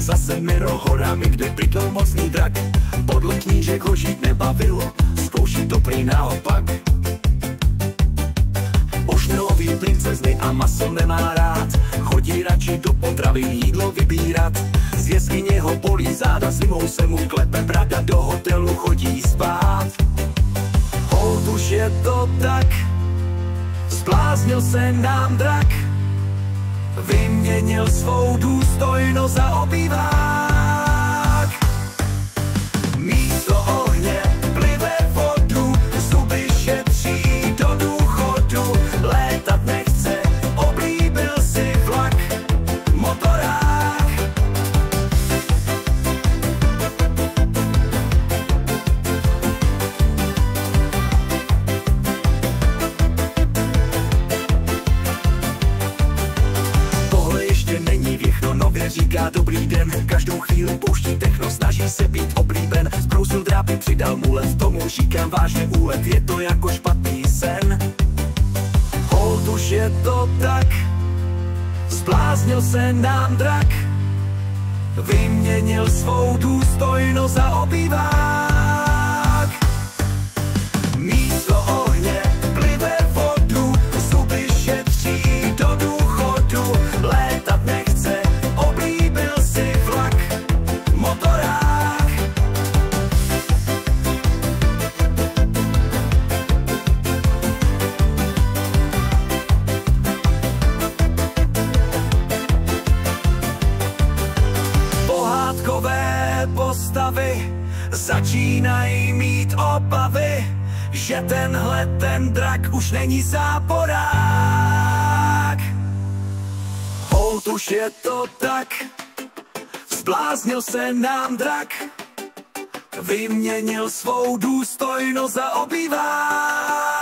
za 7 horami, kde bydlel mocný drak. Podle knížek ho žít nebavilo, zkoušet to prý naopak. Ošnelový princezny a maso nemá rád, chodí radši do potravy jídlo vybírat. Z jeskyně ho bolí záda, zimou se mu klepe brada, do hotelu chodí spát. Holt už je to tak, zbláznil se nám drak, vyměnil svou důstojnost za obývák. Místo ohně plive vodu, zuby šetří do důchodu, létat nechce, oblíbil si vlak, motorák. Tohle ještě není všechno, nově říká dobrý den, každou chvíli pouští techno, snaží se být oblíben. Zbrousil drápy, přidal mu let, tomu říkám vážně úlet, je to jako špatný sen. Holt už je to tak, zbláznil se nám drak, vyměnil svou důstojnost za obývák. Místo ohně plive vodu, zuby šetří do důchodu, létat nechce, oblíbil si vlak, motorák. Pohádkové postavy začínají mít obavy, že ten drak už není záporák. Holt už je to tak, zbláznil se nám drak, vyměnil svou důstojnost za obývák.